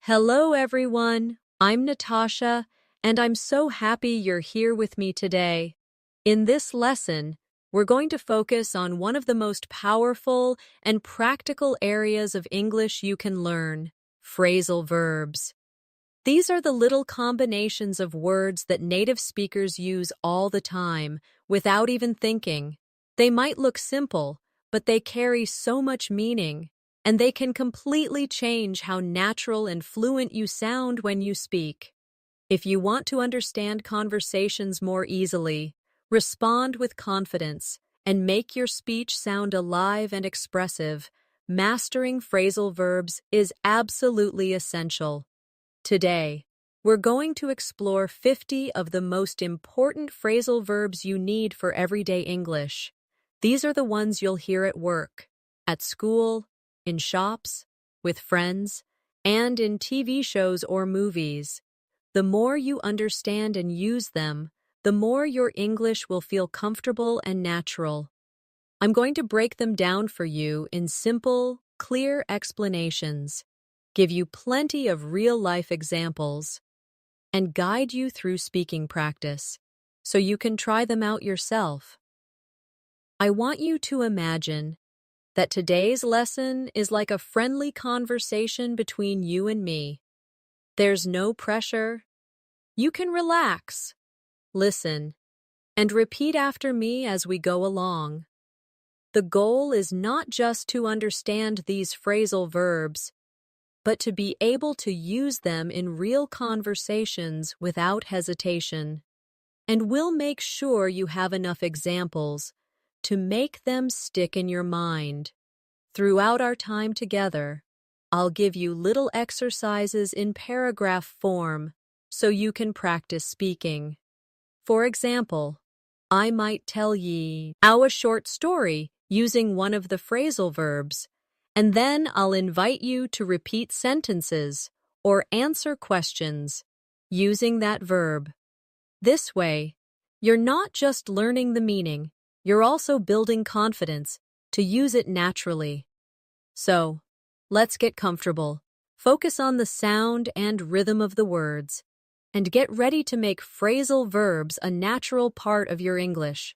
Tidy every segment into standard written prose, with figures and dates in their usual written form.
Hello, everyone. I'm Natasha, and I'm so happy you're here with me today. In this lesson, we're going to focus on one of the most powerful and practical areas of English you can learn, phrasal verbs. These are the little combinations of words that native speakers use all the time, without even thinking. They might look simple, but they carry so much meaning, and they can completely change how natural and fluent you sound when you speak. If you want to understand conversations more easily, respond with confidence, and make your speech sound alive and expressive, mastering phrasal verbs is absolutely essential. Today, we're going to explore 50 of the most important phrasal verbs you need for everyday English. These are the ones you'll hear at work, at school, in shops, with friends, and in TV shows or movies. The more you understand and use them, the more your English will feel comfortable and natural. I'm going to break them down for you in simple, clear explanations, give you plenty of real-life examples, and guide you through speaking practice so you can try them out yourself. I want you to imagine that today's lesson is like a friendly conversation between you and me. There's no pressure. You can relax, listen, and repeat after me as we go along. The goal is not just to understand these phrasal verbs, but to be able to use them in real conversations without hesitation. And we'll make sure you have enough examples to make them stick in your mind. Throughout our time together, I'll give you little exercises in paragraph form so you can practice speaking. For example, I might tell ye a short story using one of the phrasal verbs, and then I'll invite you to repeat sentences or answer questions using that verb. This way, you're not just learning the meaning, you're also building confidence to use it naturally. So, let's get comfortable. Focus on the sound and rhythm of the words, and get ready to make phrasal verbs a natural part of your English.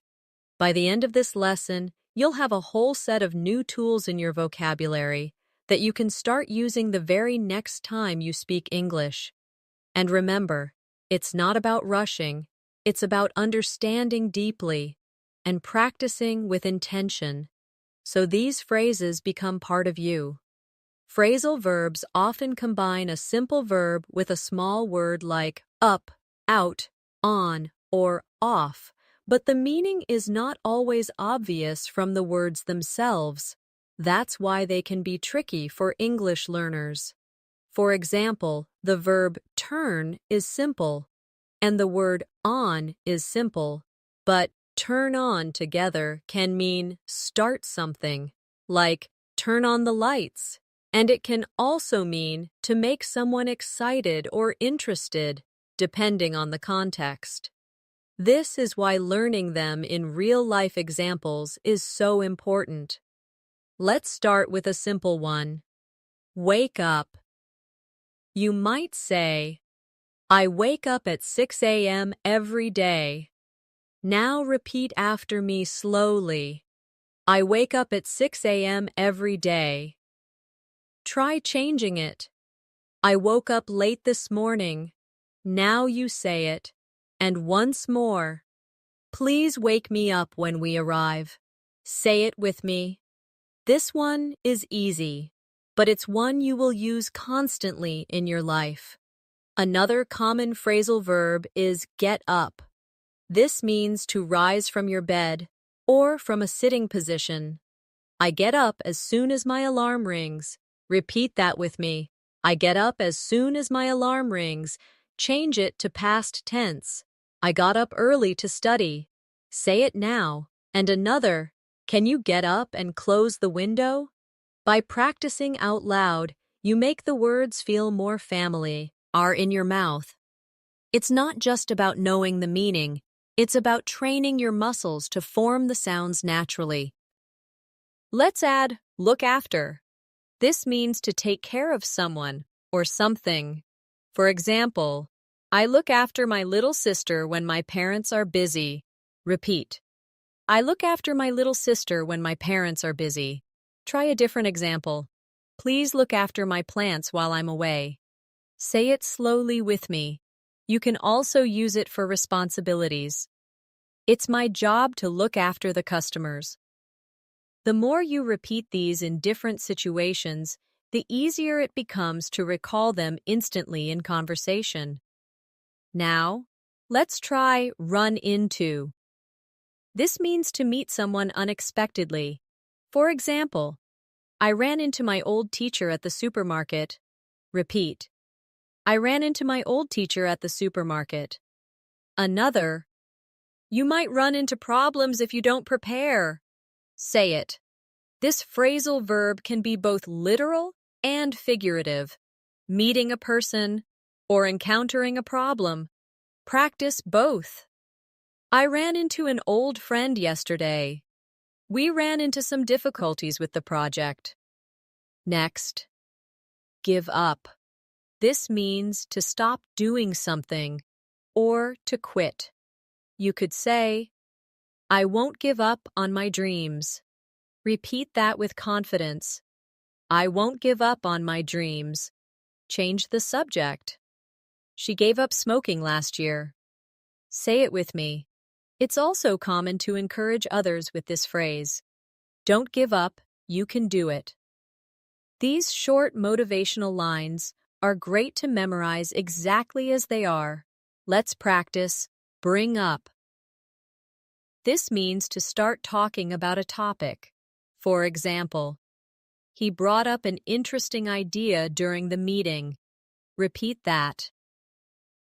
By the end of this lesson, you'll have a whole set of new tools in your vocabulary that you can start using the very next time you speak English. And remember, it's not about rushing, it's about understanding deeply and practicing with intention, so these phrases become part of you. Phrasal verbs often combine a simple verb with a small word like up, out, on, or off, but the meaning is not always obvious from the words themselves. That's why they can be tricky for English learners. For example, the verb turn is simple, and the word on is simple, but turn on together can mean start something, like turn on the lights, and it can also mean to make someone excited or interested, depending on the context. This is why learning them in real-life examples is so important. Let's start with a simple one. Wake up. You might say, I wake up at 6 a.m. every day. Now repeat after me slowly. I wake up at 6 a.m. every day. Try changing it. I woke up late this morning. Now you say it. And once more. Please wake me up when we arrive. Say it with me. This one is easy, but it's one you will use constantly in your life. Another common phrasal verb is get up. This means to rise from your bed or from a sitting position. I get up as soon as my alarm rings. Repeat that with me. I get up as soon as my alarm rings. Change it to past tense. I got up early to study. Say it now. And another, can you get up and close the window? By practicing out loud, you make the words feel more family, are in your mouth. It's not just about knowing the meaning, it's about training your muscles to form the sounds naturally. Let's add look after. This means to take care of someone or something. For example, I look after my little sister when my parents are busy. Repeat. I look after my little sister when my parents are busy. Try a different example. Please look after my plants while I'm away. Say it slowly with me. You can also use it for responsibilities. It's my job to look after the customers. The more you repeat these in different situations, the easier it becomes to recall them instantly in conversation. Now, let's try run into. This means to meet someone unexpectedly. For example, I ran into my old teacher at the supermarket. Repeat. I ran into my old teacher at the supermarket. Another. You might run into problems if you don't prepare. Say it. This phrasal verb can be both literal and figurative. Meeting a person or encountering a problem. Practice both. I ran into an old friend yesterday. We ran into some difficulties with the project. Next. Give up. This means to stop doing something or to quit. You could say, I won't give up on my dreams. Repeat that with confidence. I won't give up on my dreams. Change the subject. She gave up smoking last year. Say it with me. It's also common to encourage others with this phrase. Don't give up, you can do it. These short motivational lines are great to memorize exactly as they are. Let's practice. Bring up. This means to start talking about a topic. For example, he brought up an interesting idea during the meeting. Repeat that.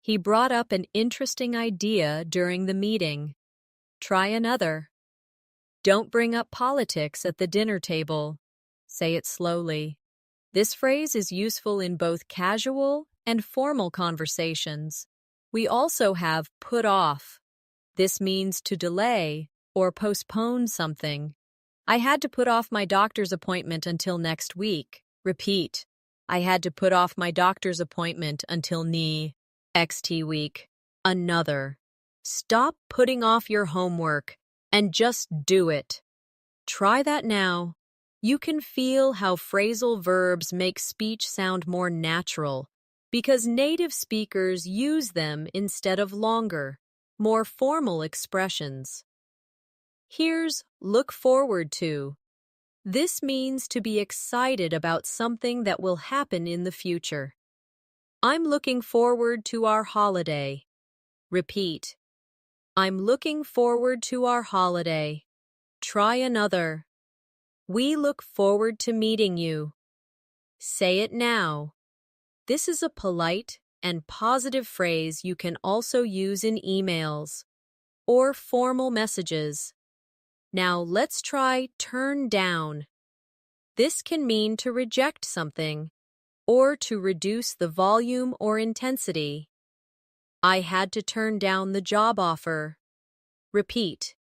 He brought up an interesting idea during the meeting. Try another. Don't bring up politics at the dinner table. Say it slowly. This phrase is useful in both casual and formal conversations. We also have put off. This means to delay or postpone something. I had to put off my doctor's appointment until next week. Repeat. I had to put off my doctor's appointment until next week. Another. Stop putting off your homework and just do it. Try that now. You can feel how phrasal verbs make speech sound more natural because native speakers use them instead of longer, more formal expressions. Here's look forward to. This means to be excited about something that will happen in the future. I'm looking forward to our holiday. Repeat. I'm looking forward to our holiday. Try another. We look forward to meeting you. Say it now. This is a polite and positive phrase you can also use in emails or formal messages. Now let's try turn down. This can mean to reject something or to reduce the volume or intensity. I had to turn down the job offer. Repeat.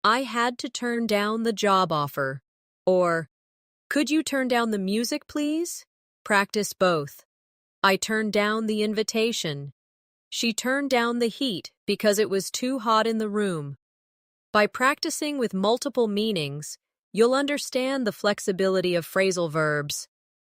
I had to turn down the job offer. Or, could you turn down the music, please? Practice both. I turned down the invitation. She turned down the heat because it was too hot in the room. By practicing with multiple meanings, you'll understand the flexibility of phrasal verbs.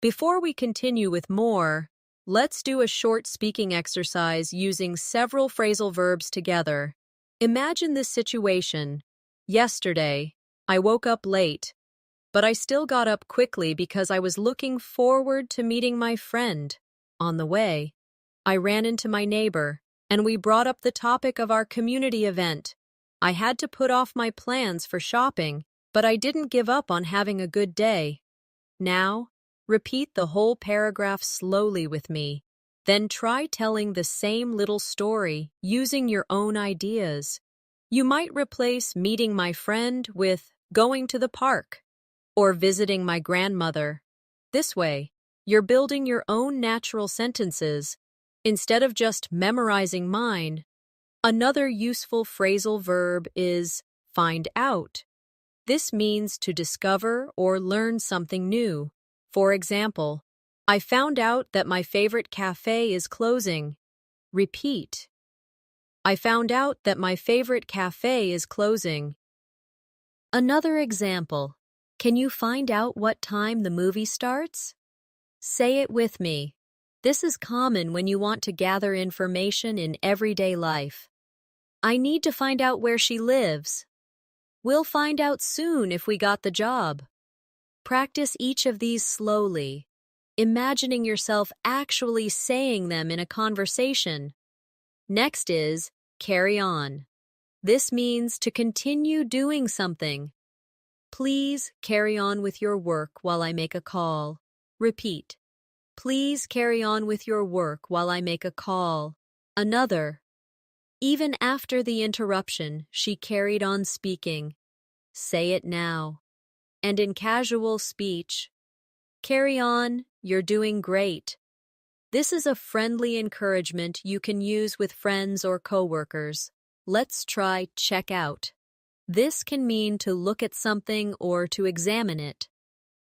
Before we continue with more, let's do a short speaking exercise using several phrasal verbs together. Imagine this situation. Yesterday, I woke up late, but I still got up quickly because I was looking forward to meeting my friend. On the way, I ran into my neighbor, and we brought up the topic of our community event. I had to put off my plans for shopping, but I didn't give up on having a good day. Now, repeat the whole paragraph slowly with me. Then try telling the same little story using your own ideas. You might replace meeting my friend with going to the park or visiting my grandmother. This way, you're building your own natural sentences instead of just memorizing mine. Another useful phrasal verb is find out. This means to discover or learn something new. For example, I found out that my favorite cafe is closing. Repeat. I found out that my favorite cafe is closing. Another example. Can you find out what time the movie starts? Say it with me. This is common when you want to gather information in everyday life. I need to find out where she lives. We'll find out soon if we got the job. Practice each of these slowly, imagining yourself actually saying them in a conversation. Next is carry on. This means to continue doing something. Please carry on with your work while I make a call. Repeat. Please carry on with your work while I make a call. Another. Even after the interruption, she carried on speaking. Say it now. And in casual speech, carry on, you're doing great. This is a friendly encouragement you can use with friends or coworkers. Let's try check out. This can mean to look at something or to examine it.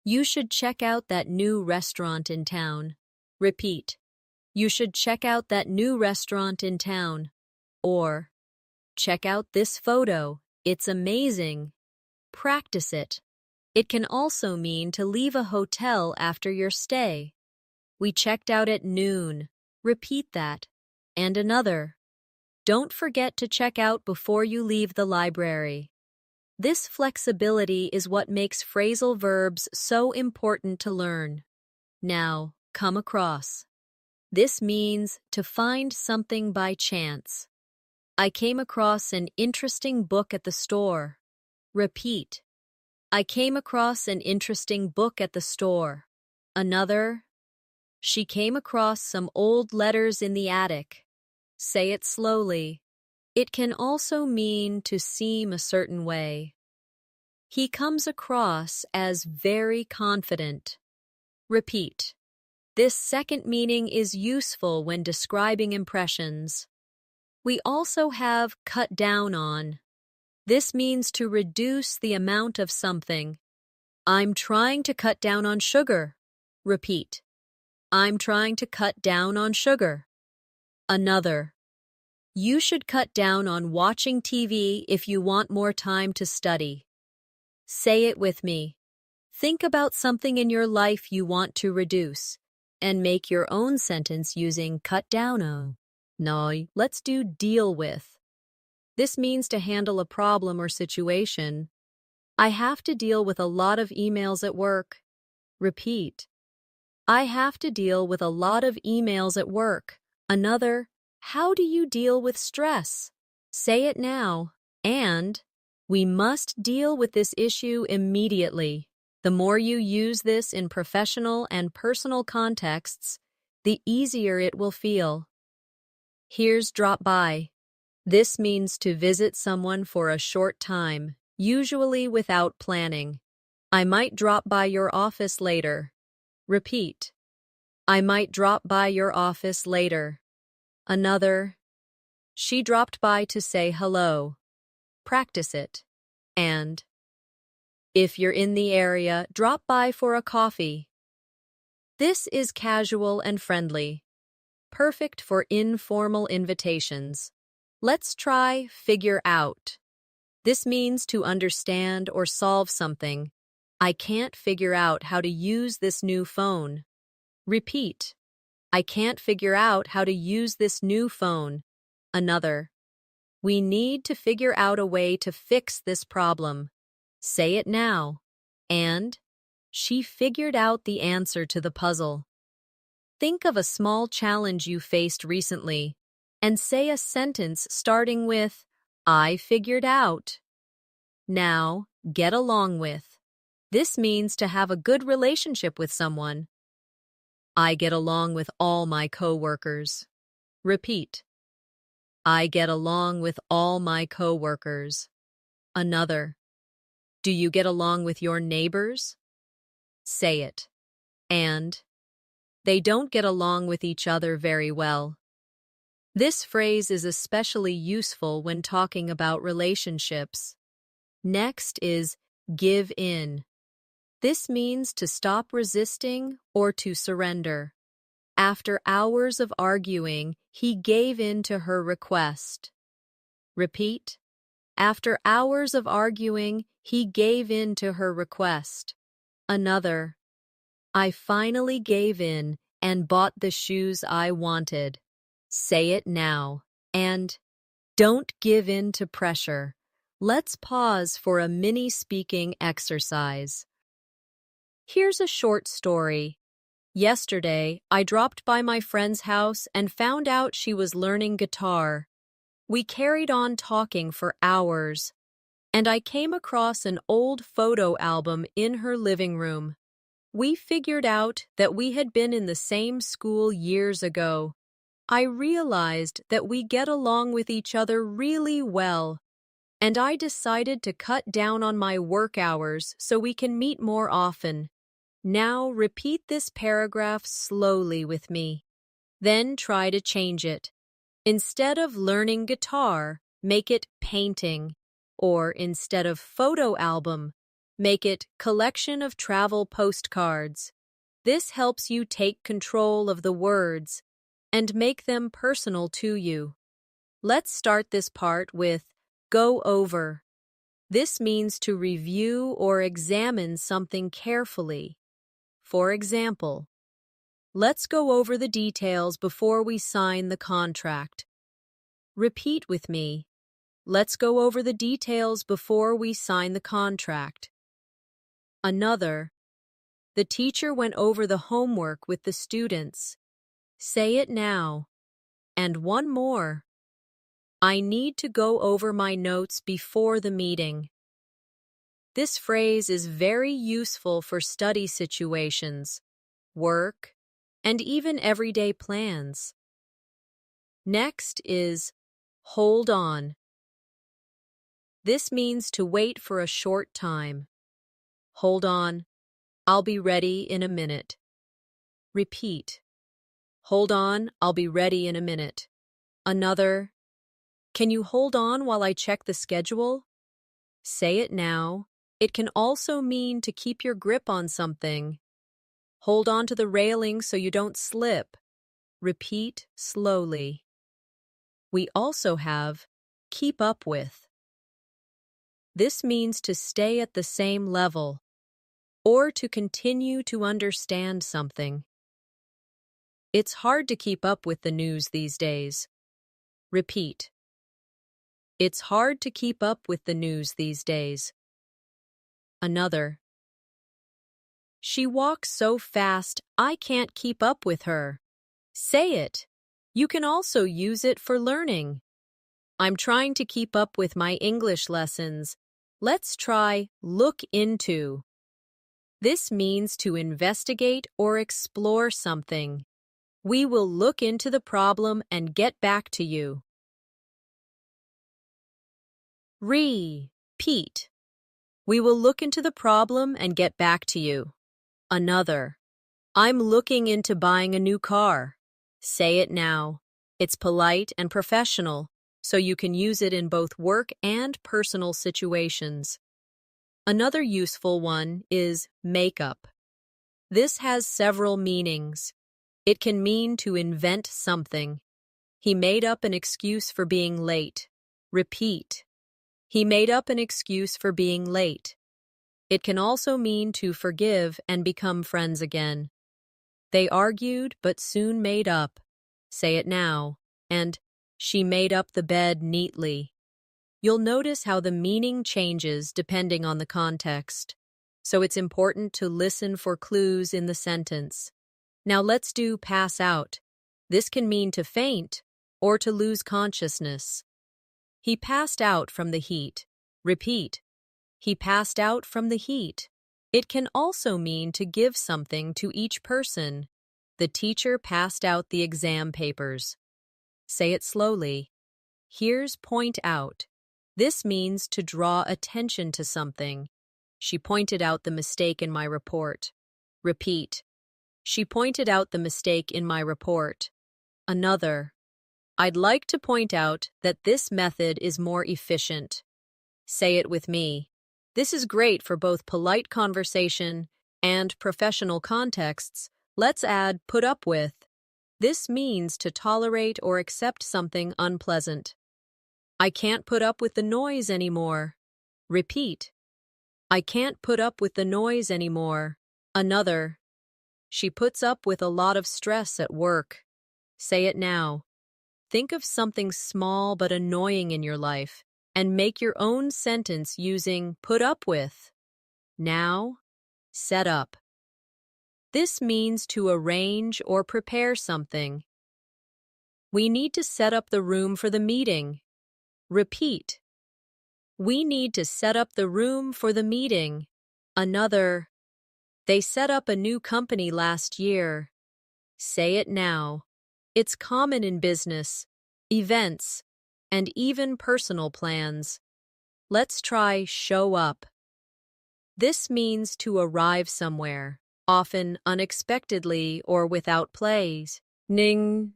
You should check out that new restaurant in town. Repeat. You should check out that new restaurant in town. Or, check out this photo. It's amazing. Practice it. It can also mean to leave a hotel after your stay. We checked out at noon. Repeat that. And another. Don't forget to check out before you leave the library. This flexibility is what makes phrasal verbs so important to learn. Now, come across. This means to find something by chance. I came across an interesting book at the store. Repeat. I came across an interesting book at the store. Another. She came across some old letters in the attic. Say it slowly. It can also mean to seem a certain way. He comes across as very confident. Repeat. This second meaning is useful when describing impressions. We also have cut down on. This means to reduce the amount of something. I'm trying to cut down on sugar. Repeat. I'm trying to cut down on sugar. Another. You should cut down on watching TV if you want more time to study. Say it with me. Think about something in your life you want to reduce, and make your own sentence using cut down on. Now, let's do deal with. This means to handle a problem or situation. I have to deal with a lot of emails at work. Repeat. I have to deal with a lot of emails at work. Another. How do you deal with stress? Say it now. And we must deal with this issue immediately. The more you use this in professional and personal contexts, the easier it will feel. Here's drop by. This means to visit someone for a short time, usually without planning. I might drop by your office later. Repeat. I might drop by your office later. Another. She dropped by to say hello. Practice it. And if you're in the area, drop by for a coffee. This is casual and friendly, perfect for informal invitations. Let's try figure out. This means to understand or solve something. I can't figure out how to use this new phone. Repeat. I can't figure out how to use this new phone. Another. We need to figure out a way to fix this problem. Say it now. And she figured out the answer to the puzzle. Think of a small challenge you faced recently and say a sentence starting with, I figured out. Now, get along with. This means to have a good relationship with someone. I get along with all my coworkers. Repeat. I get along with all my coworkers. Another. Do you get along with your neighbors? Say it. And they don't get along with each other very well. This phrase is especially useful when talking about relationships. Next is give in. This means to stop resisting or to surrender. After hours of arguing, he gave in to her request. Repeat. After hours of arguing, he gave in to her request. Another. I finally gave in and bought the shoes I wanted. Say it now. And don't give in to pressure. Let's pause for a mini speaking exercise. Here's a short story. Yesterday, I dropped by my friend's house and found out she was learning guitar. We carried on talking for hours, and I came across an old photo album in her living room. We figured out that we had been in the same school years ago. I realized that we get along with each other really well, and I decided to cut down on my work hours so we can meet more often. Now repeat this paragraph slowly with me. Then try to change it. Instead of learning guitar, make it painting. Or instead of photo album, make it collection of travel postcards. This helps you take control of the words and make them personal to you. Let's start this part with go over. This means to review or examine something carefully. For example, let's go over the details before we sign the contract. Repeat with me. Let's go over the details before we sign the contract. Another. The teacher went over the homework with the students. Say it now. And one more. I need to go over my notes before the meeting. This phrase is very useful for study situations, work, and even everyday plans. Next is hold on. This means to wait for a short time. Hold on, I'll be ready in a minute. Repeat. Hold on, I'll be ready in a minute. Another. Can you hold on while I check the schedule? Say it now. It can also mean to keep your grip on something. Hold on to the railing so you don't slip. Repeat slowly. We also have keep up with. This means to stay at the same level or to continue to understand something. It's hard to keep up with the news these days. Repeat. It's hard to keep up with the news these days. Another. She walks so fast, I can't keep up with her. Say it. You can also use it for learning. I'm trying to keep up with my English lessons. Let's try look into. This means to investigate or explore something. We will look into the problem and get back to you. Repeat. We will look into the problem and get back to you. Another. I'm looking into buying a new car. Say it now. It's polite and professional, so you can use it in both work and personal situations. Another useful one is makeup. This has several meanings. It can mean to invent something. He made up an excuse for being late. Repeat. He made up an excuse for being late. It can also mean to forgive and become friends again. They argued but soon made up. Say it now. And she made up the bed neatly. You'll notice how the meaning changes depending on the context. So it's important to listen for clues in the sentence. Now let's do pass out. This can mean to faint or to lose consciousness. He passed out from the heat. Repeat. He passed out from the heat. It can also mean to give something to each person. The teacher passed out the exam papers. Say it slowly. Here's point out. This means to draw attention to something. She pointed out the mistake in my report. Repeat. She pointed out the mistake in my report. Another. I'd like to point out that this method is more efficient. Say it with me. This is great for both polite conversation and professional contexts, let's add put up with. This means to tolerate or accept something unpleasant. I can't put up with the noise anymore. Repeat. I can't put up with the noise anymore. Another. She puts up with a lot of stress at work. Say it now. Think of something small but annoying in your life and make your own sentence using put up with. Now, set up. This means to arrange or prepare something. We need to set up the room for the meeting. Repeat. We need to set up the room for the meeting. Another. They set up a new company last year. Say it now. It's common in business, events, and even personal plans. Let's try show up. This means to arrive somewhere, often unexpectedly or without plays. Ning.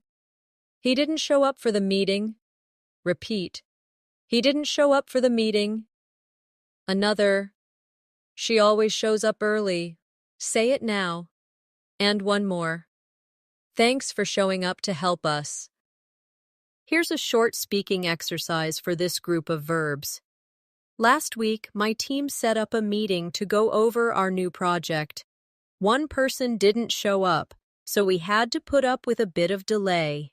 He didn't show up for the meeting. Repeat. He didn't show up for the meeting. Another. She always shows up early. Say it now. And one more. Thanks for showing up to help us. Here's a short speaking exercise for this group of verbs. Last week, my team set up a meeting to go over our new project. One person didn't show up, so we had to put up with a bit of delay.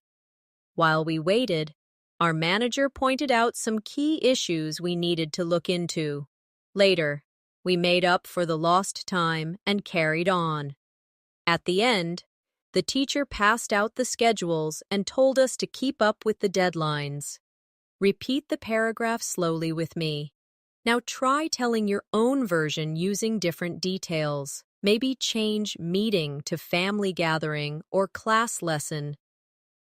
While we waited, our manager pointed out some key issues we needed to look into. Later, we made up for the lost time and carried on. At the end, the teacher passed out the schedules and told us to keep up with the deadlines. Repeat the paragraph slowly with me. Now try telling your own version using different details. Maybe change meeting to family gathering or class lesson.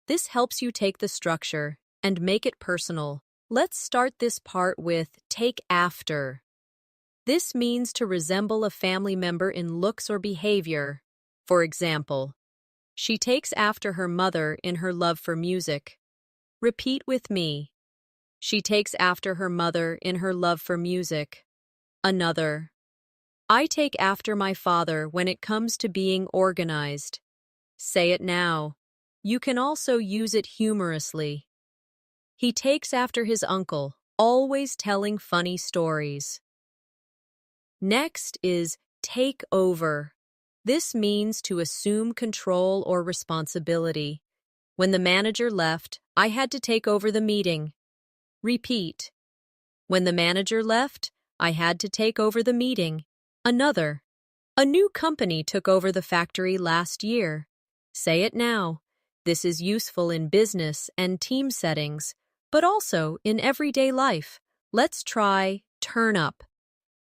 This helps you take the structure and make it personal. Let's start this part with take after. This means to resemble a family member in looks or behavior. For example, she takes after her mother in her love for music. Repeat with me. She takes after her mother in her love for music. Another. I take after my father when it comes to being organized. Say it now. You can also use it humorously. He takes after his uncle, always telling funny stories. Next is take over. This means to assume control or responsibility. When the manager left, I had to take over the meeting. Repeat. When the manager left, I had to take over the meeting. Another. A new company took over the factory last year. Say it now. This is useful in business and team settings, but also in everyday life. Let's try turn up.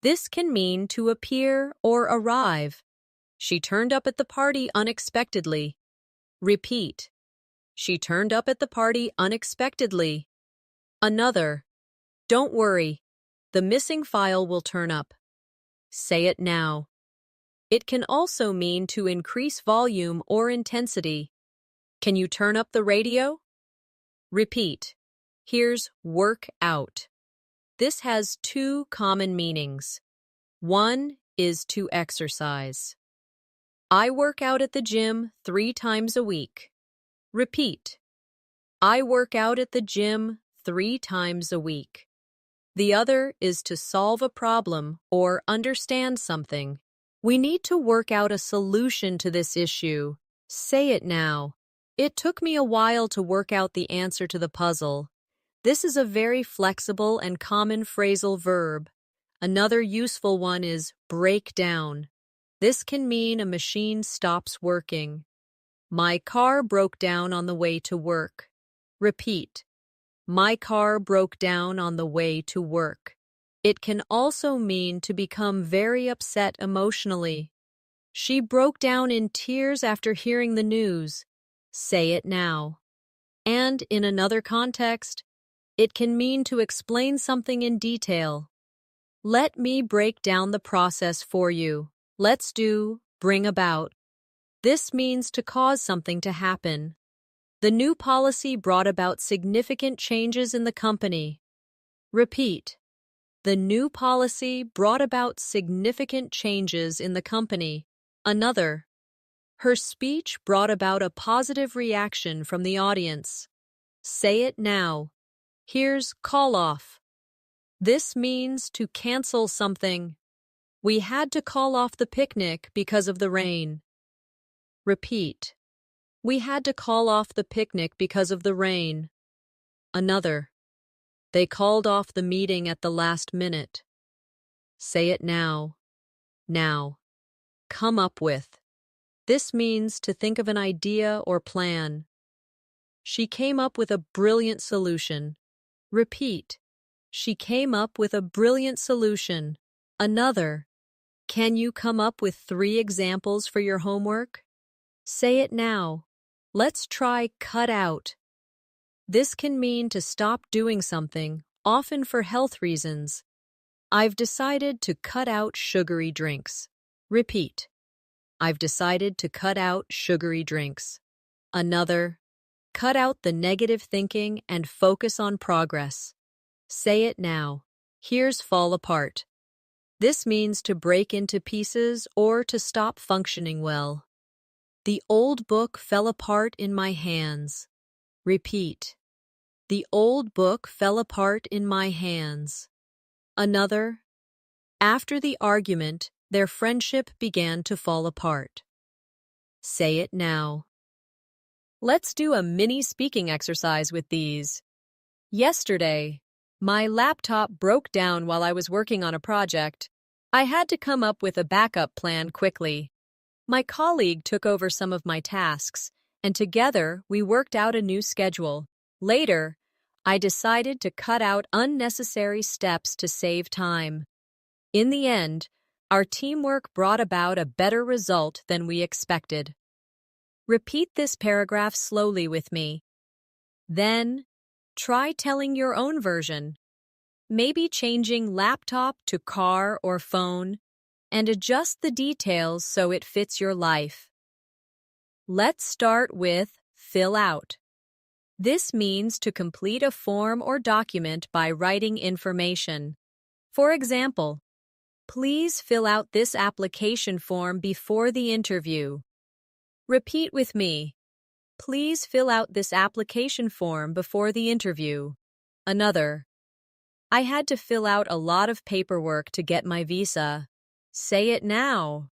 This can mean to appear or arrive. She turned up at the party unexpectedly. Repeat. She turned up at the party unexpectedly. Another. Don't worry. The missing file will turn up. Say it now. It can also mean to increase volume or intensity. Can you turn up the radio? Repeat. Here's work out. This has two common meanings. One is to exercise. I work out at the gym 3 times a week. Repeat. I work out at the gym 3 times a week. The other is to solve a problem or understand something. We need to work out a solution to this issue. Say it now. It took me a while to work out the answer to the puzzle. This is a very flexible and common phrasal verb. Another useful one is break down. This can mean a machine stops working. My car broke down on the way to work. Repeat. My car broke down on the way to work. It can also mean to become very upset emotionally. She broke down in tears after hearing the news. Say it now. And in another context, it can mean to explain something in detail. Let me break down the process for you. Let's do bring about. This means to cause something to happen. The new policy brought about significant changes in the company. Repeat. The new policy brought about significant changes in the company. Another, her speech brought about a positive reaction from the audience. Say it now. Here's call off. This means to cancel something. We had to call off the picnic because of the rain. Repeat. We had to call off the picnic because of the rain. Another. They called off the meeting at the last minute. Say it now. Now. Come up with. This means to think of an idea or plan. She came up with a brilliant solution. Repeat. She came up with a brilliant solution. Another. Can you come up with 3 examples for your homework? Say it now. Let's try cut out. This can mean to stop doing something, often for health reasons. I've decided to cut out sugary drinks. Repeat. I've decided to cut out sugary drinks. Another. Cut out the negative thinking and focus on progress. Say it now. Here's fall apart. This means to break into pieces or to stop functioning well. The old book fell apart in my hands. Repeat. The old book fell apart in my hands. Another. After the argument, their friendship began to fall apart. Say it now. Let's do a mini speaking exercise with these. Yesterday, my laptop broke down while I was working on a project. I had to come up with a backup plan quickly. My colleague took over some of my tasks, and together we worked out a new schedule. Later, I decided to cut out unnecessary steps to save time. In the end, our teamwork brought about a better result than we expected. Repeat this paragraph slowly with me. Then, try telling your own version. Maybe changing laptop to car or phone, and adjust the details so it fits your life. Let's start with fill out. This means to complete a form or document by writing information. For example, please fill out this application form before the interview. Repeat with me. Please fill out this application form before the interview. Another. I had to fill out a lot of paperwork to get my visa. Say it now.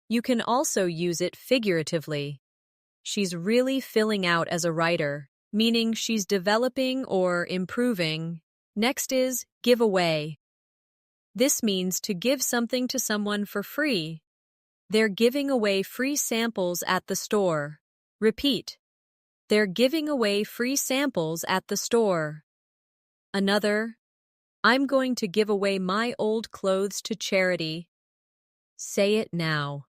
You can also use it figuratively. She's really filling out as a writer, meaning she's developing or improving. Next is give away. This means to give something to someone for free. They're giving away free samples at the store. Repeat. They're giving away free samples at the store. Another. I'm going to give away my old clothes to charity. Say it now.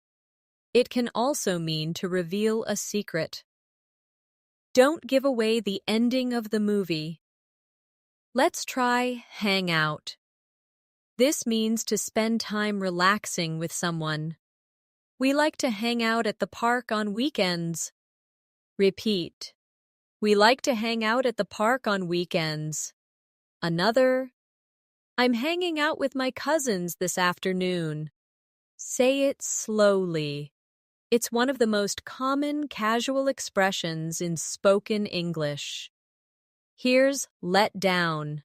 It can also mean to reveal a secret. Don't give away the ending of the movie. Let's try hang out. This means to spend time relaxing with someone. We like to hang out at the park on weekends. Repeat. We like to hang out at the park on weekends. Another. I'm hanging out with my cousins this afternoon. Say it slowly. It's one of the most common casual expressions in spoken English. Here's let down.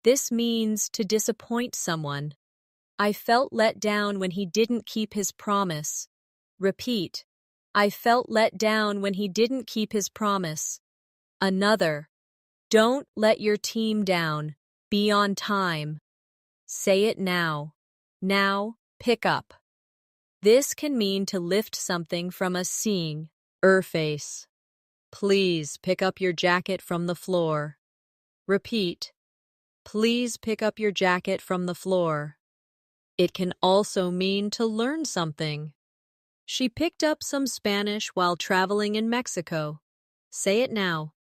This means to disappoint someone. I felt let down when he didn't keep his promise. Repeat. I felt let down when he didn't keep his promise. Another. Don't let your team down. Be on time. Say it now. Now, pick up. This can mean to lift something from a seeing, face. Please pick up your jacket from the floor. Repeat. Please pick up your jacket from the floor. It can also mean to learn something. She picked up some Spanish while traveling in Mexico. Say it now.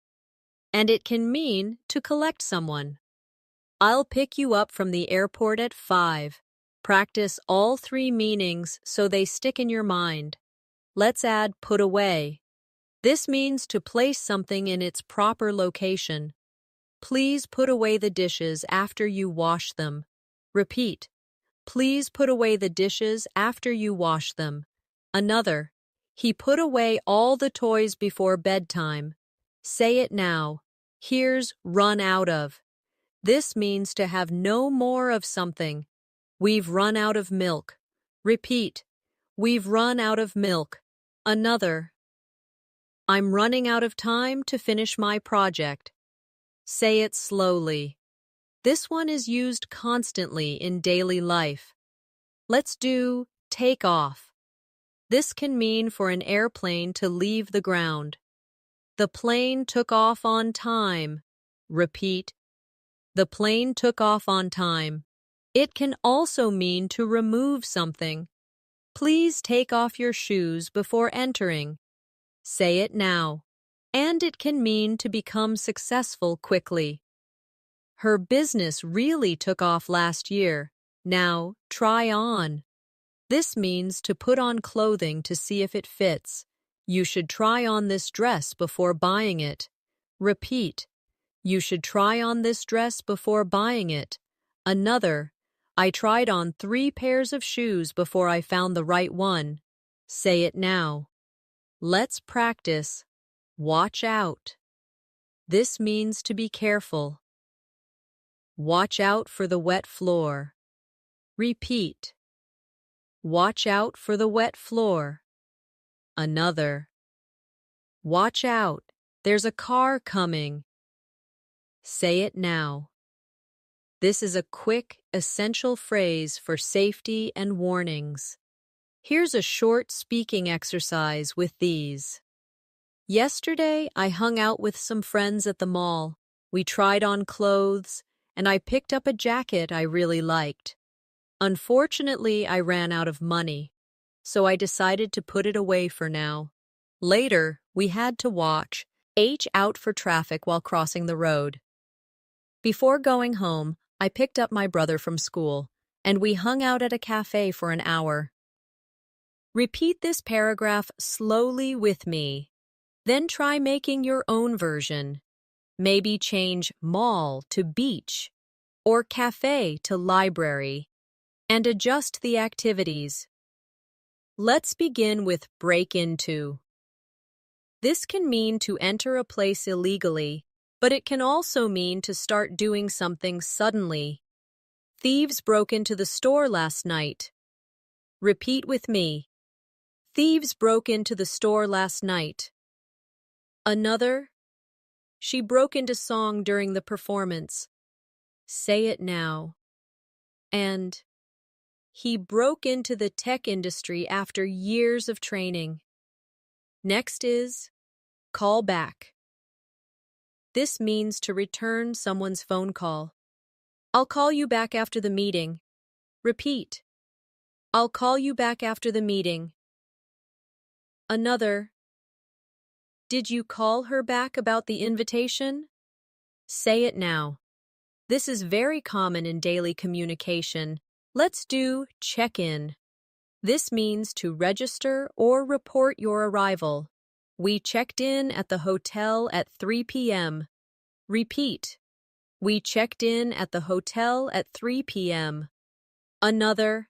And it can mean to collect someone. I'll pick you up from the airport at 5. Practice all 3 meanings so they stick in your mind. Let's add put away. This means to place something in its proper location. Please put away the dishes after you wash them. Repeat. Please put away the dishes after you wash them. Another. He put away all the toys before bedtime. Say it now. Here's run out of. This means to have no more of something. We've run out of milk. Repeat. We've run out of milk. Another. I'm running out of time to finish my project. Say it slowly. This one is used constantly in daily life. Let's do take off. This can mean for an airplane to leave the ground. The plane took off on time. Repeat. The plane took off on time. It can also mean to remove something. Please take off your shoes before entering. Say it now. And it can mean to become successful quickly. Her business really took off last year. Now, try on. This means to put on clothing to see if it fits. You should try on this dress before buying it. Repeat. You should try on this dress before buying it. Another. I tried on 3 pairs of shoes before I found the right one. Say it now. Let's practice. Watch out. This means to be careful. Watch out for the wet floor. Repeat. Watch out for the wet floor. Another. Watch out. There's a car coming. Say it now. This is a quick, essential phrase for safety and warnings. Here's a short speaking exercise with these. Yesterday, I hung out with some friends at the mall. We tried on clothes, and I picked up a jacket I really liked. Unfortunately, I ran out of money, so I decided to put it away for now. Later, we had to watch out for traffic while crossing the road. Before going home, I picked up my brother from school, and we hung out at a cafe for an hour. Repeat this paragraph slowly with me. Then try making your own version. Maybe change mall to beach or cafe to library, and adjust the activities. Let's begin with break into. This can mean to enter a place illegally, but it can also mean to start doing something suddenly. Thieves broke into the store last night. Repeat with me. Thieves broke into the store last night. Another. She broke into song during the performance. Say it now. And he broke into the tech industry after years of training. Next is call back. This means to return someone's phone call. I'll call you back after the meeting. Repeat. I'll call you back after the meeting. Another. Did you call her back about the invitation? Say it now. This is very common in daily communication. Let's do check-in. This means to register or report your arrival. We checked in at the hotel at 3 p.m. Repeat. We checked in at the hotel at 3 p.m. Another.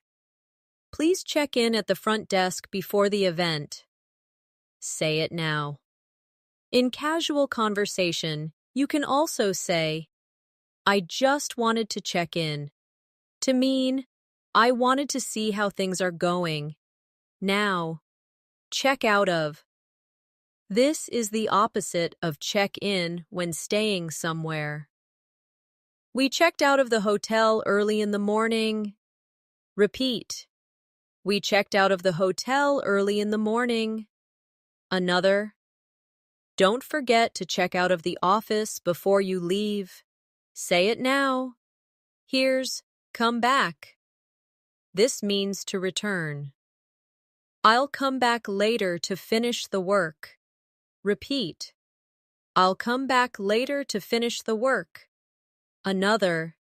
Please check in at the front desk before the event. Say it now. In casual conversation, you can also say, I just wanted to check in, to mean, I wanted to see how things are going. Now, check out of. This is the opposite of check in when staying somewhere. We checked out of the hotel early in the morning. Repeat. We checked out of the hotel early in the morning. Another. Don't forget to check out of the office before you leave. Say it now. Here's come back. This means to return. I'll come back later to finish the work. Repeat. I'll come back later to finish the work. Another.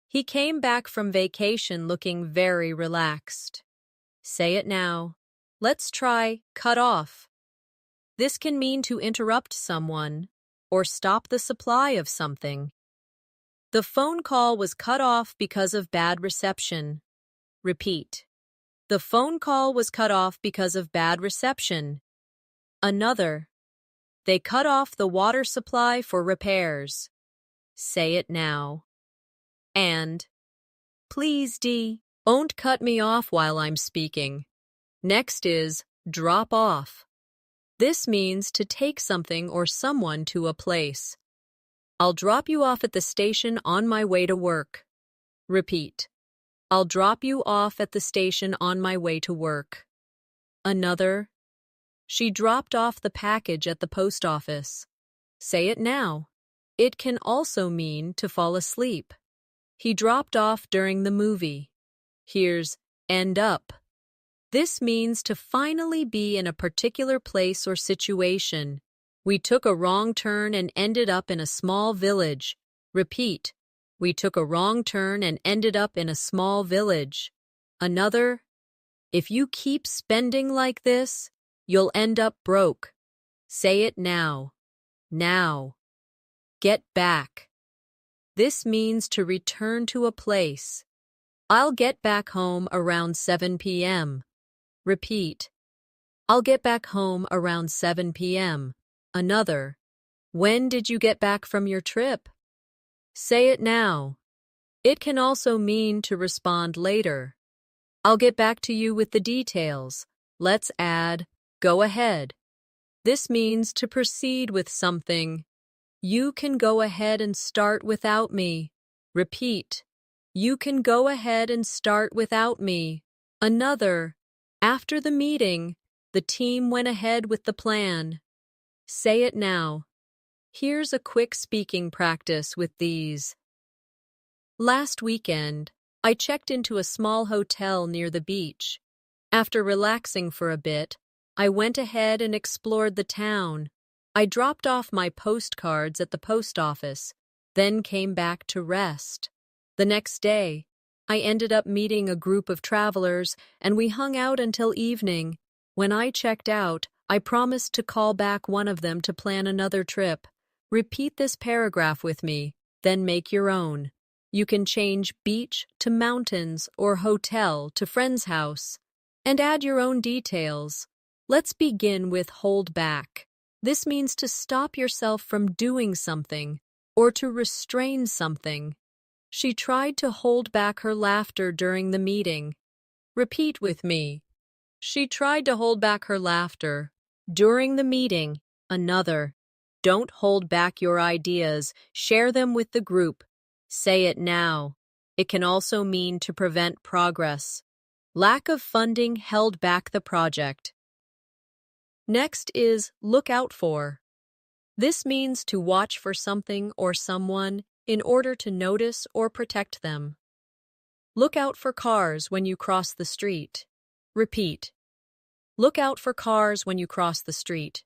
He came back from vacation looking very relaxed. Say it now. Let's try cut off. This can mean to interrupt someone or stop the supply of something. The phone call was cut off because of bad reception. Repeat. The phone call was cut off because of bad reception. Another. They cut off the water supply for repairs. Say it now. And. Please, Dee, don't cut me off while I'm speaking. Next is drop off. This means to take something or someone to a place. I'll drop you off at the station on my way to work. Repeat. I'll drop you off at the station on my way to work. Another. She dropped off the package at the post office. Say it now. It can also mean to fall asleep. He dropped off during the movie. Here's end up. This means to finally be in a particular place or situation. We took a wrong turn and ended up in a small village. Repeat. We took a wrong turn and ended up in a small village. Another. If you keep spending like this, you'll end up broke. Say it now. Now. Get back. This means to return to a place. I'll get back home around 7 p.m. Repeat. I'll get back home around 7 p.m. Another. When did you get back from your trip? Say it now. It can also mean to respond later. I'll get back to you with the details. Let's add, go ahead. This means to proceed with something. You can go ahead and start without me. Repeat. You can go ahead and start without me. Another. After the meeting, the team went ahead with the plan. Say it now. Here's a quick speaking practice with these. Last weekend, I checked into a small hotel near the beach. After relaxing for a bit, I went ahead and explored the town. I dropped off my postcards at the post office, then came back to rest. The next day, I ended up meeting a group of travelers, and we hung out until evening. When I checked out, I promised to call back one of them to plan another trip. Repeat this paragraph with me, then make your own. You can change beach to mountains or hotel to friend's house, and add your own details. Let's begin with hold back. This means to stop yourself from doing something or to restrain something. She tried to hold back her laughter during the meeting. Repeat with me. She tried to hold back her laughter during the meeting. Another. Don't hold back your ideas. Share them with the group. Say it now. It can also mean to prevent progress. Lack of funding held back the project. Next is look out for. This means to watch for something or someone in order to notice or protect them. Look out for cars when you cross the street. Repeat. Look out for cars when you cross the street.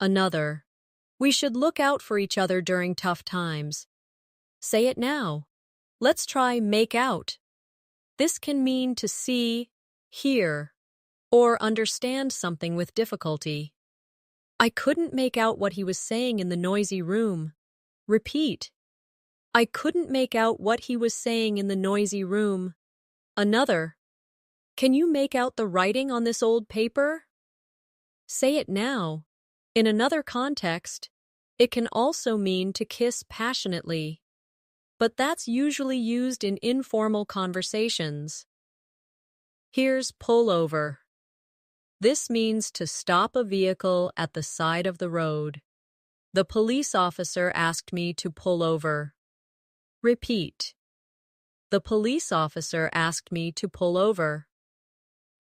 Another. We should look out for each other during tough times. Say it now. Let's try make out. This can mean to see, hear, or understand something with difficulty. I couldn't make out what he was saying in the noisy room. Repeat. I couldn't make out what he was saying in the noisy room. Another. Can you make out the writing on this old paper? Say it now. In another context, it can also mean to kiss passionately, but that's usually used in informal conversations. Here's pull over. This means to stop a vehicle at the side of the road. The police officer asked me to pull over. Repeat. The police officer asked me to pull over.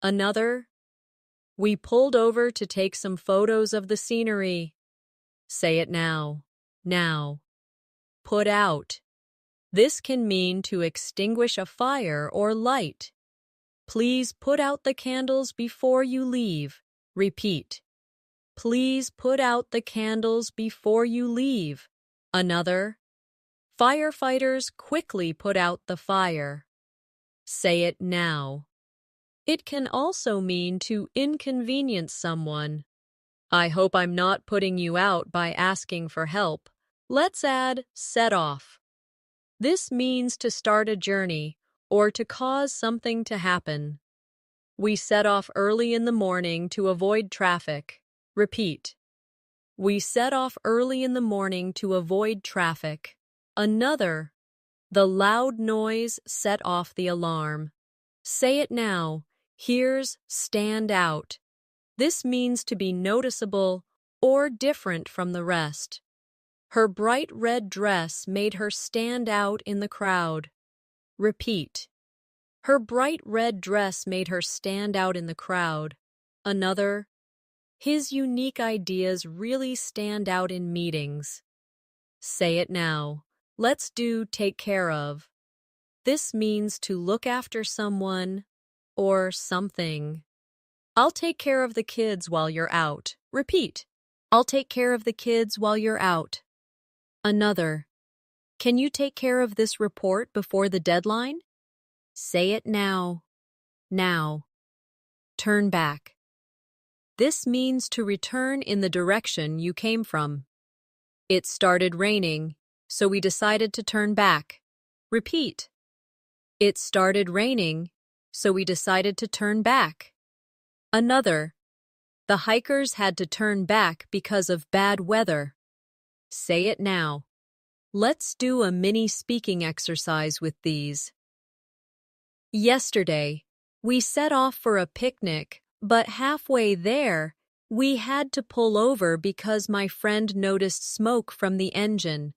Another. We pulled over to take some photos of the scenery. Say it now. Now. Put out. This can mean to extinguish a fire or light. Please put out the candles before you leave. Repeat. Please put out the candles before you leave. Another. Firefighters quickly put out the fire. Say it now. It can also mean to inconvenience someone. I hope I'm not putting you out by asking for help. Let's add set off. This means to start a journey or to cause something to happen. We set off early in the morning to avoid traffic. Repeat. We set off early in the morning to avoid traffic. Another. The loud noise set off the alarm. Say it now. Here's stand out. This means to be noticeable or different from the rest. Her bright red dress made her stand out in the crowd. Repeat. Her bright red dress made her stand out in the crowd. Another. His unique ideas really stand out in meetings. Say it now. Let's do take care of. This means to look after someone or something. I'll take care of the kids while you're out. Repeat. I'll take care of the kids while you're out. Another. Can you take care of this report before the deadline? Say it now. Now. Turn back. This means to return in the direction you came from. It started raining, so we decided to turn back. Repeat. It started raining, so we decided to turn back. Another. The hikers had to turn back because of bad weather. Say it now. Let's do a mini speaking exercise with these. Yesterday, we set off for a picnic, but halfway there, we had to pull over because my friend noticed smoke from the engine.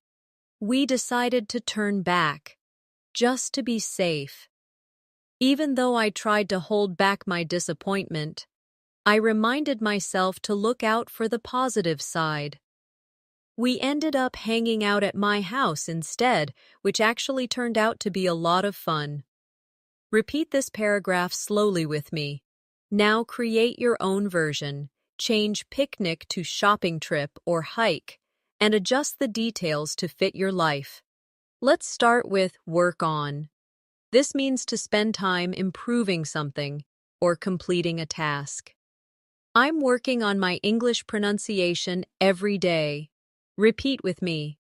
We decided to turn back, just to be safe. Even though I tried to hold back my disappointment, I reminded myself to look out for the positive side. We ended up hanging out at my house instead, which actually turned out to be a lot of fun. Repeat this paragraph slowly with me. Now create your own version. Change picnic to shopping trip or hike, and adjust the details to fit your life. Let's start with work on. This means to spend time improving something or completing a task. I'm working on my English pronunciation every day. Repeat with me.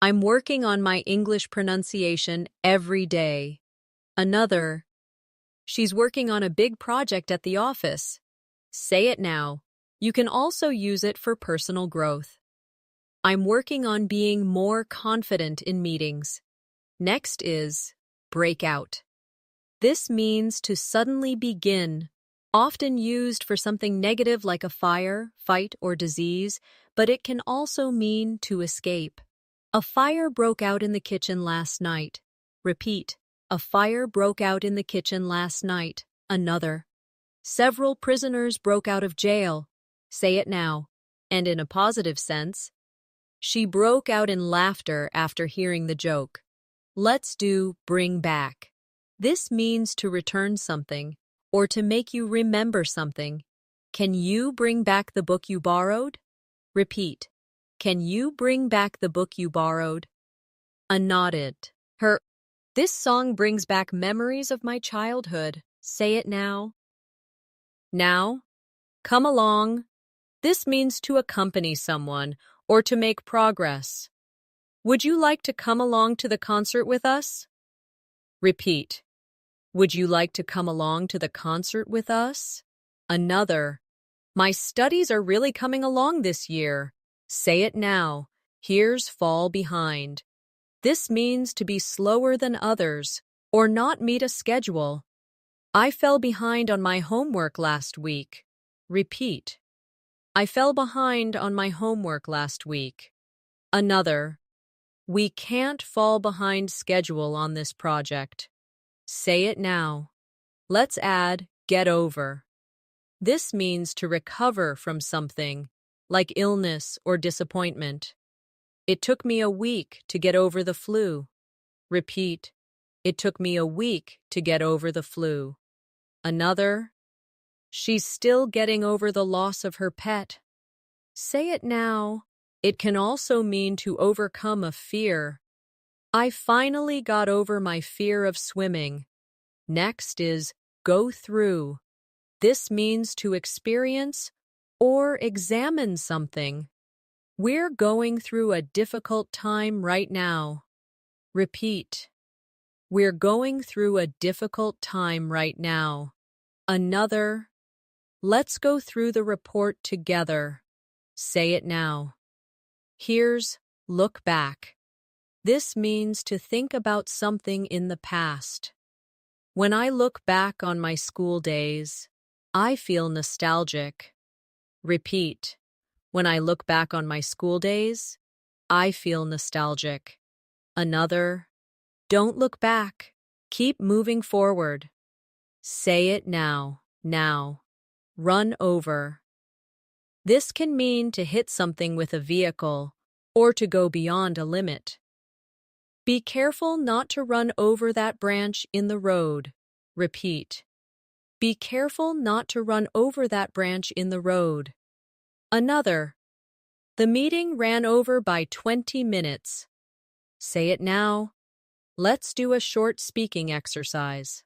I'm working on my English pronunciation every day. Another. She's working on a big project at the office. Say it now. You can also use it for personal growth. I'm working on being more confident in meetings. Next is break out. This means to suddenly begin, often used for something negative like a fire, fight, or disease, but it can also mean to escape. A fire broke out in the kitchen last night. Repeat. A fire broke out in the kitchen last night. Another. Several prisoners broke out of jail. Say it now. And in a positive sense. She broke out in laughter after hearing the joke. Let's do bring back. This means to return something or to make you remember something. Can you bring back the book you borrowed? Repeat. Can you bring back the book you borrowed? A nodded. This song brings back memories of my childhood. Say it now. Now. Come along. This means to accompany someone or to make progress. Would you like to come along to the concert with us? Repeat. Would you like to come along to the concert with us? Another. My studies are really coming along this year. Say it now. Here's fall behind. This means to be slower than others or not meet a schedule. I fell behind on my homework last week. Repeat. I fell behind on my homework last week. Another. We can't fall behind schedule on this project. Say it now. Let's add get over. This means to recover from something, like illness or disappointment. It took me a week to get over the flu. Repeat. It took me a week to get over the flu. Another. She's still getting over the loss of her pet. Say it now. It can also mean to overcome a fear. I finally got over my fear of swimming. Next is go through. This means to experience or examine something. We're going through a difficult time right now. Repeat. We're going through a difficult time right now. Another. Let's go through the report together. Say it now. Here's look back. This means to think about something in the past. When I look back on my school days, I feel nostalgic. Repeat. When I look back on my school days, I feel nostalgic. Another. Don't look back. Keep moving forward. Say it now. Now. Run over. This can mean to hit something with a vehicle or to go beyond a limit. Be careful not to run over that branch in the road. Repeat. Be careful not to run over that branch in the road. Another. The meeting ran over by 20 minutes. Say it now. Let's do a short speaking exercise.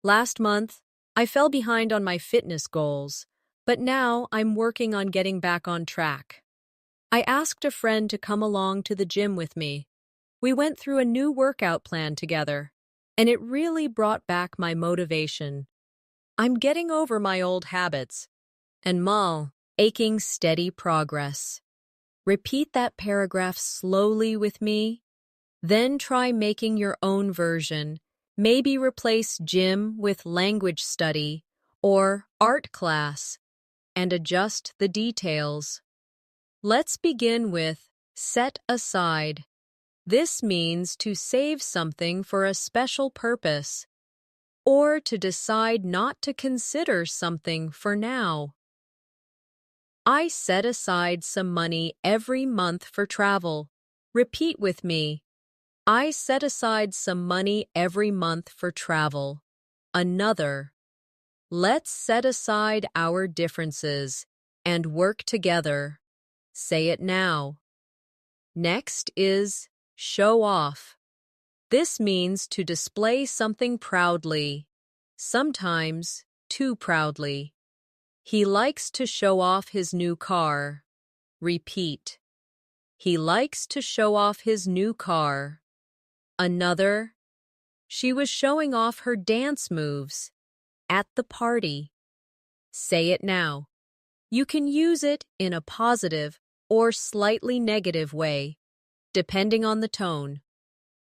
Last month, I fell behind on my fitness goals, but now I'm working on getting back on track. I asked a friend to come along to the gym with me. We went through a new workout plan together, and it really brought back my motivation. I'm getting over my old habits. And aching steady progress. Repeat that paragraph slowly with me. Then try making your own version. Maybe replace gym with language study or art class and adjust the details. Let's begin with set aside. This means to save something for a special purpose or to decide not to consider something for now. I set aside some money every month for travel. Repeat with me. I set aside some money every month for travel. Another. Let's set aside our differences and work together. Say it now. Next is show off. This means to display something proudly, sometimes too proudly. He likes to show off his new car. Repeat. He likes to show off his new car. Another. She was showing off her dance moves at the party. Say it now. You can use it in a positive or slightly negative way, depending on the tone.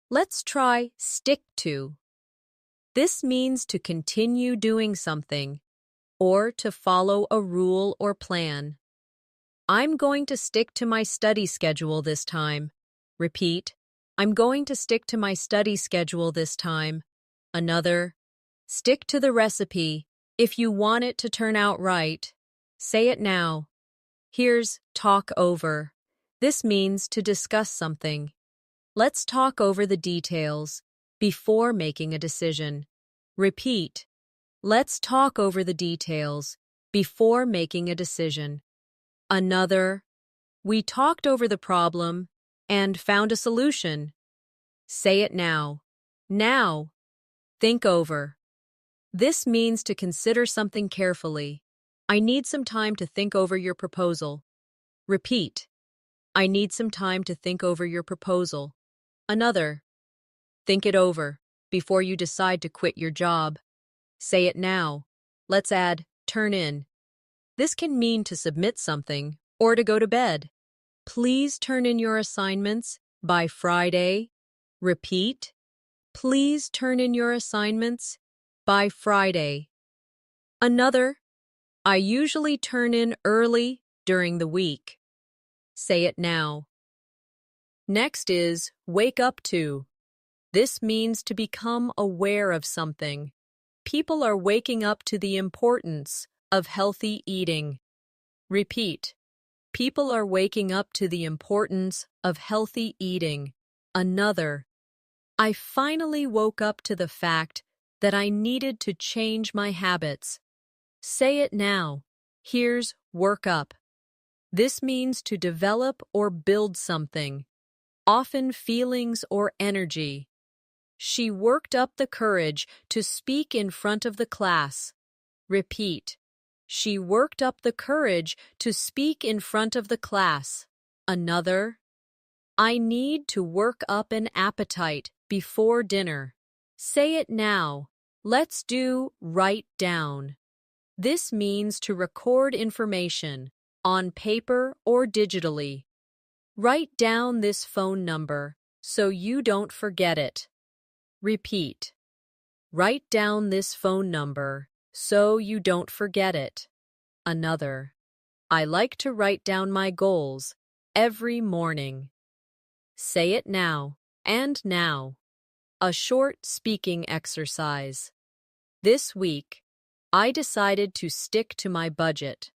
Let's try stick to. This means to continue doing something or to follow a rule or plan. I'm going to stick to my study schedule this time. Repeat. I'm going to stick to my study schedule this time. Another. Stick to the recipe if you want it to turn out right. Say it now. Here's talk over. This means to discuss something. Let's talk over the details before making a decision. Repeat. Let's talk over the details before making a decision. Another. We talked over the problem and found a solution. Say it now. Now. Think over. This means to consider something carefully. I need some time to think over your proposal. Repeat. I need some time to think over your proposal. Another. Think it over before you decide to quit your job. Say it now. Let's add turn in. This can mean to submit something or to go to bed. Please turn in your assignments by Friday. Repeat. Please turn in your assignments by Friday. Another. I usually turn in early during the week. Say it now. Next is wake up to. This means to become aware of something. People are waking up to the importance of healthy eating. Repeat. People are waking up to the importance of healthy eating. Another. I finally woke up to the fact that I needed to change my habits. Say it now. Here's work up. This means to develop or build something, often feelings or energy. She worked up the courage to speak in front of the class. Repeat. She worked up the courage to speak in front of the class. Another. I need to work up an appetite before dinner. Say it now. Let's do write down. This means to record information on paper or digitally. Write down this phone number so you don't forget it. Repeat. Write down this phone number so you don't forget it. Another. I like to write down my goals every morning. Say it now and now. A short speaking exercise. This week, I decided to stick to my budget.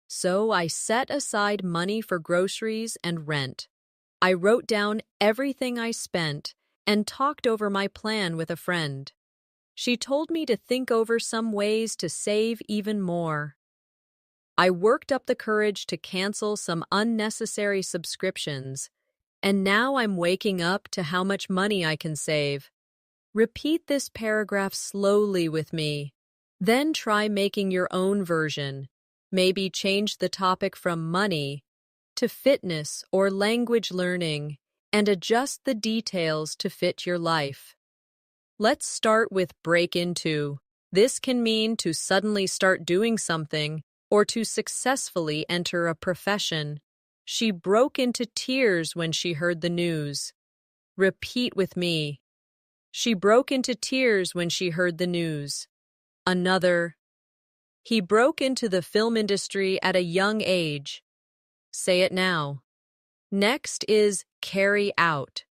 So I set aside money for groceries and rent. I wrote down everything I spent and talked over my plan with a friend. She told me to think over some ways to save even more. I worked up the courage to cancel some unnecessary subscriptions, and now I'm waking up to how much money I can save. Repeat this paragraph slowly with me. Then try making your own version. Maybe change the topic from money to fitness or language learning and adjust the details to fit your life. Let's start with break into. This can mean to suddenly start doing something or to successfully enter a profession. She broke into tears when she heard the news. Repeat with me. She broke into tears when she heard the news. Another. He broke into the film industry at a young age. Say it now. Next is carry out.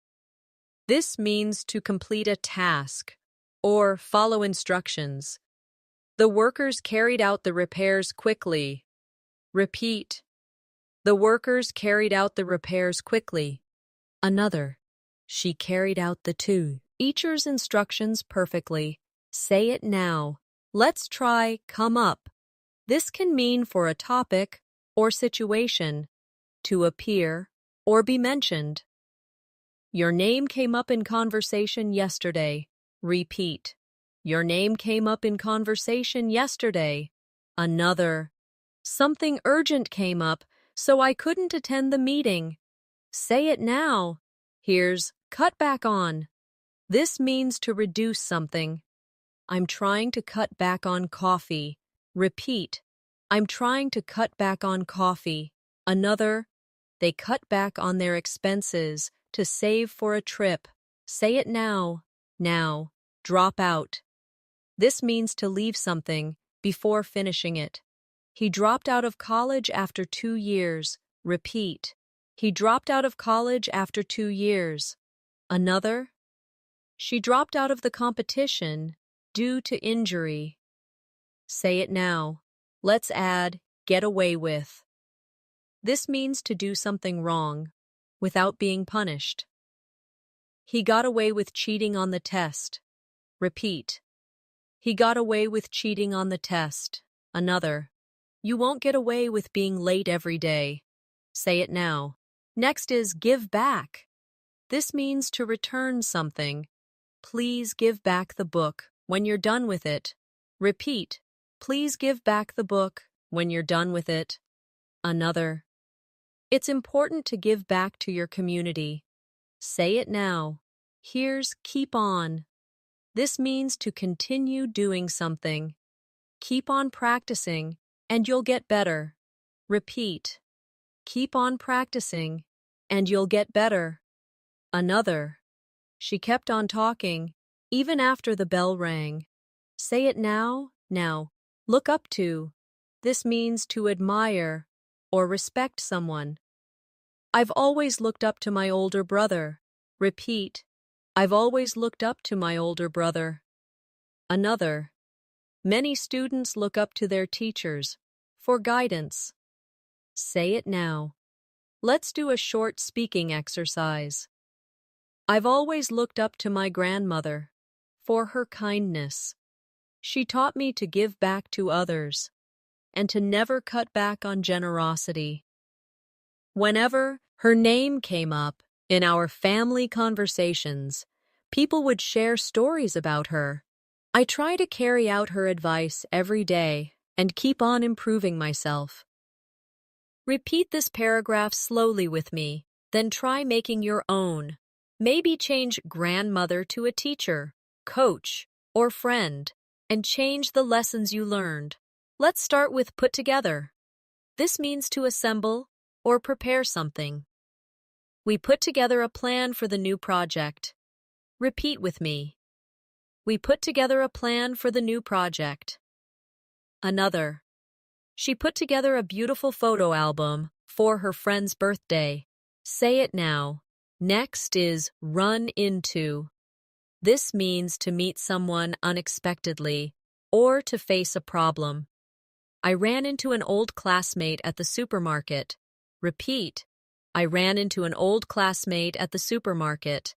This means to complete a task or follow instructions. The workers carried out the repairs quickly. Repeat. The workers carried out the repairs quickly. Another. She carried out the teacher's instructions perfectly. Say it now. Let's try come up. This can mean for a topic or situation, to appear or be mentioned. Your name came up in conversation yesterday. Repeat. Your name came up in conversation yesterday. Another. Something urgent came up, so I couldn't attend the meeting. Say it now. Here's cut back on. This means to reduce something. I'm trying to cut back on coffee. Repeat. I'm trying to cut back on coffee. Another. They cut back on their expenses to save for a trip. Say it now. Now. Drop out. This means to leave something before finishing it. He dropped out of college after 2 years. Repeat. He dropped out of college after 2 years. Another. She dropped out of the competition due to injury. Say it now. Let's add get away with. This means to do something wrong without being punished. He got away with cheating on the test. Repeat. He got away with cheating on the test. Another. You won't get away with being late every day. Say it now. Next is give back. This means to return something. Please give back the book when you're done with it. Repeat. Please give back the book when you're done with it. Another. It's important to give back to your community. Say it now. Here's keep on. This means to continue doing something. Keep on practicing, and you'll get better. Repeat. Keep on practicing, and you'll get better. Another. She kept on talking, even after the bell rang. Say it now. Now. Look up to. This means to admire or respect someone. I've always looked up to my older brother. Repeat. I've always looked up to my older brother. Another. Many students look up to their teachers for guidance. Say it now. Let's do a short speaking exercise. I've always looked up to my grandmother for her kindness. She taught me to give back to others and to never cut back on generosity. Whenever her name came up in our family conversations, people would share stories about her. I try to carry out her advice every day and keep on improving myself. Repeat this paragraph slowly with me. Then try making your own. Maybe change grandmother to a teacher, coach, or friend, and change the lessons you learned. Let's start with put together. This means to assemble or prepare something. We put together a plan for the new project. Repeat with me. We put together a plan for the new project. Another. She put together a beautiful photo album for her friend's birthday. Say it now. Next is run into. This means to meet someone unexpectedly or to face a problem. I ran into an old classmate at the supermarket. Repeat. I ran into an old classmate at the supermarket.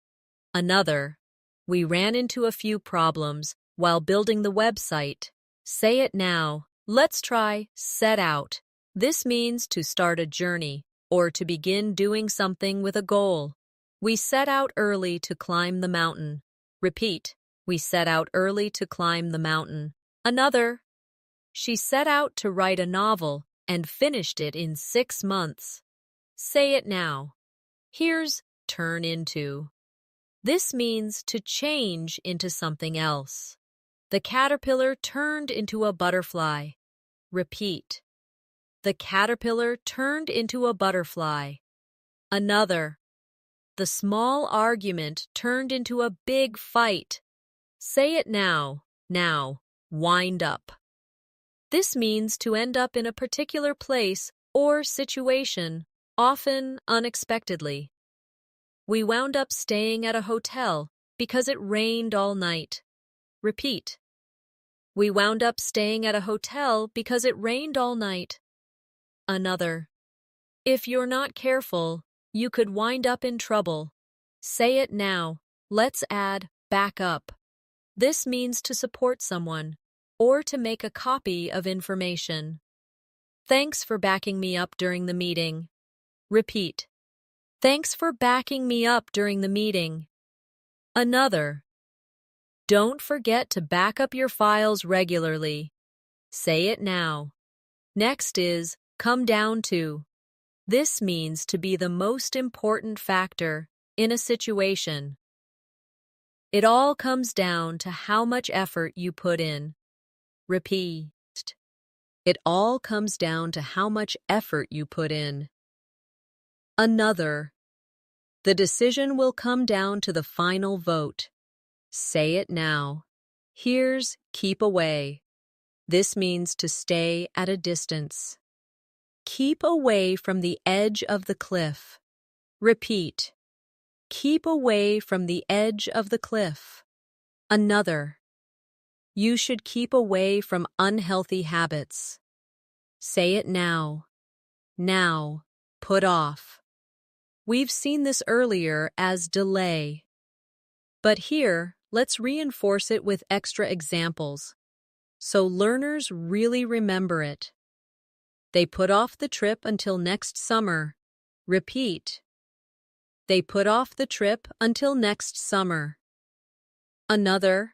Another. We ran into a few problems while building the website. Say it now. Let's try set out. This means to start a journey or to begin doing something with a goal. We set out early to climb the mountain. Repeat. We set out early to climb the mountain. Another. She set out to write a novel and finished it in 6 months. Say it now. Here's turn into. This means to change into something else. The caterpillar turned into a butterfly. Repeat. The caterpillar turned into a butterfly. Another. The small argument turned into a big fight. Say it now. Now, wind up. This means to end up in a particular place or situation, often unexpectedly. We wound up staying at a hotel because it rained all night. Repeat. We wound up staying at a hotel because it rained all night. Another. If you're not careful, you could wind up in trouble. Say it now. Let's add back up. This means to support someone or to make a copy of information. Thanks for backing me up during the meeting. Repeat. Thanks for backing me up during the meeting. Another. Don't forget to back up your files regularly. Say it now. Next is come down to. This means to be the most important factor in a situation. It all comes down to how much effort you put in. Repeat. It all comes down to how much effort you put in. Another. The decision will come down to the final vote. Say it now. Here's keep away. This means to stay at a distance. Keep away from the edge of the cliff. Repeat. Keep away from the edge of the cliff. Another. You should keep away from unhealthy habits. Say it now. Now, put off. We've seen this earlier as delay. But here, let's reinforce it with extra examples, so learners really remember it. They put off the trip until next summer. Repeat. They put off the trip until next summer. Another.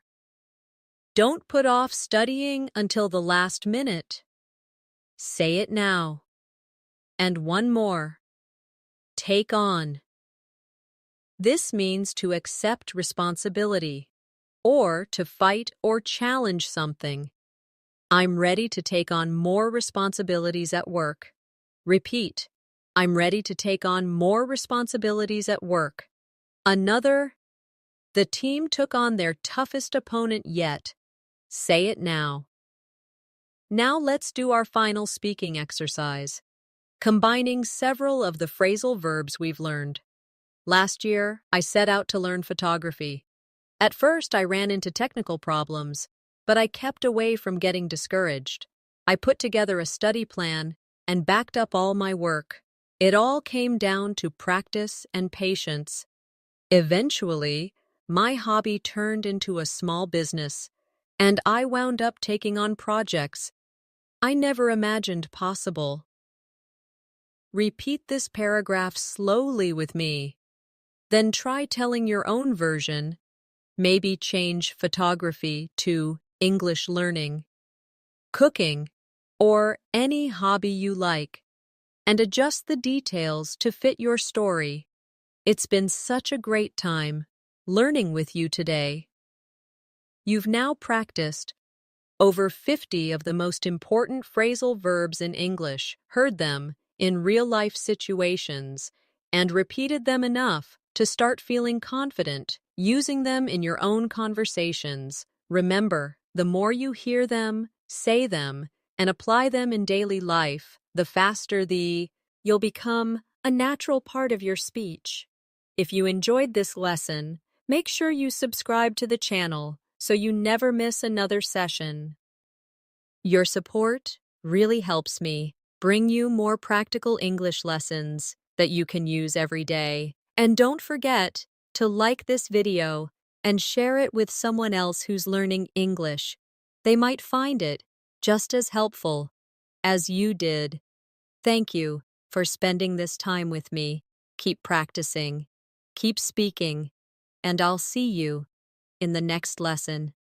Don't put off studying until the last minute. Say it now. And one more. Take on. This means to accept responsibility, or to fight or challenge something. I'm ready to take on more responsibilities at work. Repeat. I'm ready to take on more responsibilities at work. Another. The team took on their toughest opponent yet. Say it now. Now let's do our final speaking exercise, combining several of the phrasal verbs we've learned. Last year, I set out to learn photography. At first, I ran into technical problems, but I kept away from getting discouraged. I put together a study plan and backed up all my work. It all came down to practice and patience. Eventually, my hobby turned into a small business, and I wound up taking on projects I never imagined possible. Repeat this paragraph slowly with me. Then try telling your own version. Maybe change photography to English learning, cooking, or any hobby you like, and adjust the details to fit your story. It's been such a great time learning with you today. You've now practiced over 50 of the most important phrasal verbs in English, heard them in real-life situations, and repeated them enough to start feeling confident using them in your own conversations. Remember, the more you hear them, say them, and apply them in daily life, the faster you'll become a natural part of your speech. If you enjoyed this lesson, make sure you subscribe to the channel so you never miss another session. Your support really helps me bring you more practical English lessons that you can use every day. And don't forget to like this video and share it with someone else who's learning English. They might find it just as helpful as you did. Thank you for spending this time with me. Keep practicing, keep speaking, and I'll see you in the next lesson.